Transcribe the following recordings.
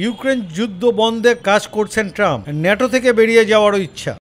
Ukraine যুদ্ধ বন্ধে কাজ করছেন ট্রাম্প, ন্যাটো থেকে বেরিয়ে যাওয়ারও ইচ্ছা।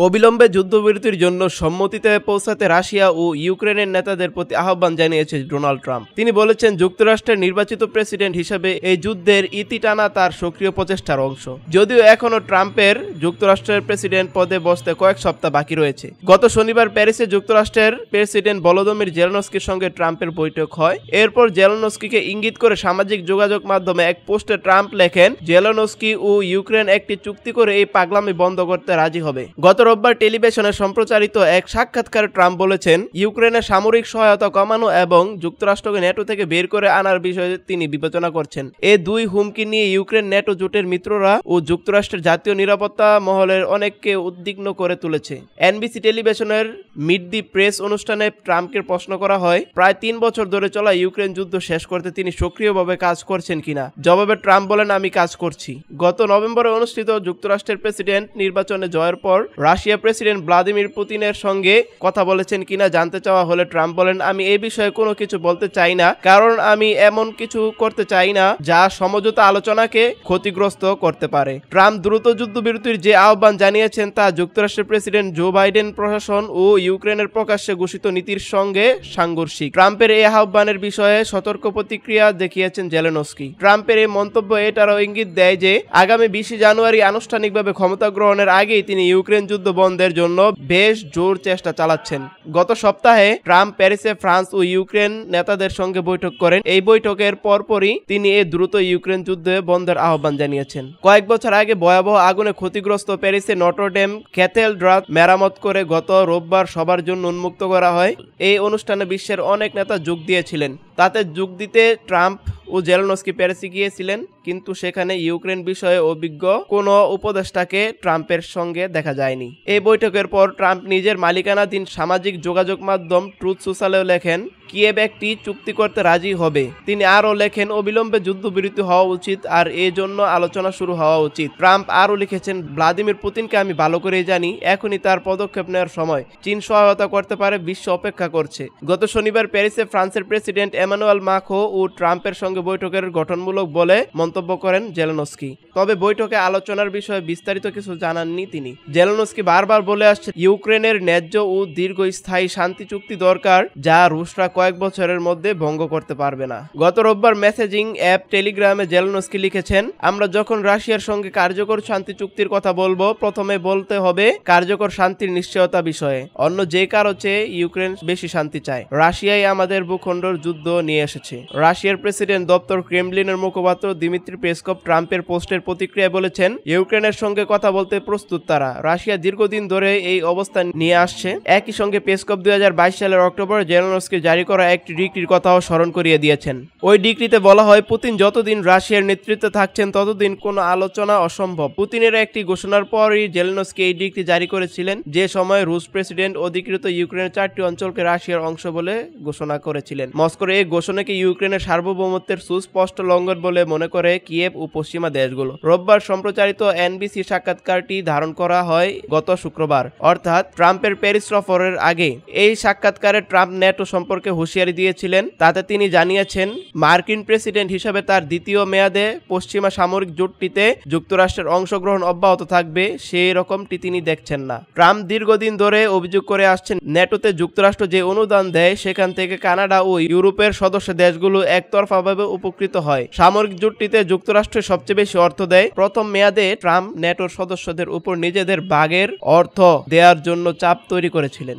অবিলম্বে যুদ্ধবিরতির জন্য সম্মতিতে পৌঁছাতে রাশিয়া ও ইউক্রেনের নেতাদের প্রতি আহ্বান জানিয়েছে ডোনাল্ড ট্রাম্প। তিনি বলেছেন, যুক্তরাষ্ট্রের নির্বাচিত প্রেসিডেন্ট হিসেবে এই যুদ্ধের ইতি টানা তার সক্রিয় প্রচেষ্টার অংশ। যদিও এখনও ট্রাম্পের যুক্তরাষ্ট্রের প্রেসিডেন্ট পদে বসতে কয়েক সপ্তাহ বাকি রয়েছে। গত শনিবার প্যারিসে যুক্তরাষ্ট্রের প্রেসিডেন্ট ভলোদিমির জেলেনস্কির সঙ্গে ট্রাম্পের বৈঠক হয়। এরপর জেলেনস্কিকে ইঙ্গিত করে সামাজিক যোগাযোগ মাধ্যমে এক পোস্টে ট্রাম্প লেখেন, জেলেনস্কি ও ইউক্রেন একটি চুক্তি করে এই পাগলামি বন্ধ করতে রাজি হবে। গত রোববার টেলিভিশনে সম্প্রচারিত এক সাক্ষাৎকারে ট্রাম্প বলেছেন, ইউক্রেনের সামরিক সহায়তা কমানো এবং যুক্তরাষ্ট্রকে ন্যাটো থেকে বের করে আনার বিষয়ে তিনি বিবেচনা করছেন। এই দুই হুমকি নিয়ে ইউক্রেন ন্যাটো জোটের মিত্ররা ও যুক্তরাষ্ট্রের জাতীয় নিরাপত্তা মহলের অনেককে উদ্বিগ্ন করে তুলেছে। এনবিসি টেলিভিশনের মিট দি প্রেস অনুষ্ঠানে ট্রাম্পকে প্রশ্ন করা হয়, প্রায় 3 বছর ধরে চলা ইউক্রেন যুদ্ধ শেষ করতে তিনি সক্রিয়ভাবে কাজ করছেন কিনা। জবাবে ট্রাম্প বলেন, আমি কাজ করছি। গত নভেম্বরে অনুষ্ঠিত যুক্তরাষ্ট্রের প্রেসিডেন্ট নির্বাচনে জয়ের পর রাশিয়া প্রেসিডেন্ট ভ্লাদিমির পুতিনের সঙ্গে কথা বলেছেন কিনা জানতে চাওয়া হলে ট্রাম্প বলেন, আমি এই বিষয়ে কোনো কিছু বলতে চাই না, কারণ আমি এমন কিছু করতে চাই না যা সমঝোতা আলোচনাকে ক্ষতিগ্রস্ত করতে পারে। ট্রাম্প দ্রুত যুদ্ধবিরতির যে আহ্বান জানিয়েছেন তা যুক্তরাষ্ট্রের প্রেসিডেন্ট জো বাইডেন প্রশাসন ও ইউক্রেনের প্রকাশ্যে ঘোষিত নীতির সঙ্গে সাংঘর্ষিক। ট্রাম্পের এই আহ্বানের বিষয়ে সতর্ক প্রতিক্রিয়া দেখিয়েছেন জেলেনস্কি। ট্রাম্পের এই মন্তব্য এটারও ইঙ্গিত দেয় যে আগামী 20 জানুয়ারি আনুষ্ঠানিকভাবে ক্ষমতা গ্রহণের আগেই তিনি ইউক্রেন যুদ্ধ বন্ধের জন্য বেশ জোর চেষ্টা চালাচ্ছেন। গত সপ্তাহে ট্রাম্প প্যারিসে ফ্রান্স ও ইউক্রেন নেতাদের সঙ্গে বৈঠক করেন। এই বৈঠকের পরপরই তিনি এই দ্রুত ইউক্রেন যুদ্ধ বন্ধের আহ্বান জানিয়েছেন। কয়েক বছর আগে ভয়াবহ আগুনে ক্ষতিগ্রস্ত প্যারিসে নটরডেম ক্যাথেড্রাল মেরামত করে গত রোববার সবার জন্য উন্মুক্ত করা হয়। এই অনুষ্ঠানে বিশ্বের অনেক নেতা যোগ দিয়েছিলেন। তাতে যোগ দিতে ট্রাম্প ও জেলেনস্কি প্যারিসে গিয়েছিলেন, কিন্তু সেখানে ইউক্রেন বিষয়ে অভিজ্ঞ কোনো উপদেষ্টাকে ট্রাম্পের সঙ্গে দেখা যায়নি। এই বৈঠকের পর ট্রাম্প নিজের মালিকানাধীন সামাজিক যোগাযোগ মাধ্যম ট্রুথ সোশ্যালেও লেখেন, কিয়েভ একটি চুক্তি করতে রাজি হবে। তিনি আরও লেখেন, অবিলম্বে যুদ্ধবিরতি হওয়া উচিত আর এ জন্য আলোচনা শুরু হওয়া উচিত। ট্রাম্প আরও লিখেছেন, ভ্লাদিমির পুতিনকে আমি ভালো করেই জানি, এখনই তার পদক্ষেপ নেওয়ার সময়। চীন সহায়তা করতে পারে, বিশ্ব অপেক্ষা করছে। গত শনিবার প্যারিসে ফ্রান্সের প্রেসিডেন্ট এমানুয়েল মাখো ও ট্রাম্পের সঙ্গে বৈঠকের গঠনমূলক বলে মন্তব্য করেন জেলেনস্কি। তবে বৈঠকে আলোচনার বিষয়ে বিস্তারিত কিছু জানাননি তিনি। জেলেনস্কি বারবার বলে আসছেন, ইউক্রেনের ন্যায্য ও দীর্ঘস্থায়ী শান্তি চুক্তি দরকার, যা রুশরা কয়েক বছরের মধ্যে ভঙ্গ করতে পারবে না। গত রোববার মেসেজিং অ্যাপ টেলিগ্রামে জেলেনস্কি লিখেছেন, আমরা যখন রাশিয়ার সঙ্গে কার্যকর শান্তি চুক্তির কথা বলবো, প্রথমে বলতে হবে কার্যকর শান্তির নিশ্চয়তা বিষয়ে। অন্য যে কারো চেয়ে ইউক্রেন বেশি শান্তি চায়। রাশিয়াই আমাদের ভূখণ্ডর যুদ্ধ নিয়ে এসেছে। রাশিয়ার প্রেসিডেন্ট দপ্তর ক্রেমলিনের মুখপাত্র দিমিত্রি পেসকভ ট্রাম্পের পোস্টের প্রতিক্রিয়ায় বলেছেন, ইউক্রেনের সঙ্গে কথা বলতে প্রস্তুত তারা। রাশিয়া দীর্ঘদিন ধরে এই অবস্থান নিয়ে আসছে। একই সঙ্গে পেসকভ 2022 সালের অক্টোবরে জেলেনস্কি জারি করা একটি ডিক্রির কথাও স্মরণ করিয়ে দিয়েছেন। ওই ডিক্রিতে বলা হয়, পুতিন যতদিন রাশিয়ার নেতৃত্বে থাকছেন ততদিন কোনো আলোচনা অসম্ভব। পুতিনের একটি ঘোষণার পরই জেলেনস্কি এই ডিক্রি জারি করেছিলেন, যে সময় রুশ প্রেসিডেন্ট অধিকৃত ইউক্রেনের 4টি অঞ্চলকে রাশিয়ার অংশ বলে ঘোষণা করেছিলেন। মস্কোর এই ঘোষণাকে ইউক্রেনের সার্বভৌমত্বের সুস্পষ্ট লঙ্ঘন বলে মনে করে কিয়েভ ও পশ্চিমা দেশগুলো। রোববার সম্প্রচারিত এনবিসি সাক্ষাৎকারটি ধারণ করা হয় গত শুক্রবার, অর্থাৎ ট্রাম্পের প্যারিস সফরের আগে। এই সাক্ষাৎকারে ট্রাম্প ন্যাটো সম্পর্কে হুঁশিয়ারি দিয়েছিলেন। তাতে তিনি জানিয়েছেন, মার্কিন প্রেসিডেন্ট হিসেবে তার দ্বিতীয় মেয়াদে পশ্চিমা সামরিক জোটটিতে যুক্তরাষ্ট্রের অংশগ্রহণ অব্যাহত থাকবে, সেই রকমটি তিনি দেখছেন না। ট্রাম্প দীর্ঘদিন ধরে অভিযোগ করে আসছেন, ন্যাটোতে যুক্তরাষ্ট্র যে অনুদান দেয় সেখান থেকে কানাডা ও ইউরোপের সদস্য দেশগুলো একতরফাভাবে উপকৃত হয়। সামরিক জোটটিতে যুক্তরাষ্ট্র সবচেয়ে বেশি অর্থ দেয়। প্রথম মেয়াদে ট্রাম্প ন্যাটোর সদস্যদের উপর নিজেদের ভাগের অর্থ দেওয়ার জন্য চাপ তৈরি করেছিলেন।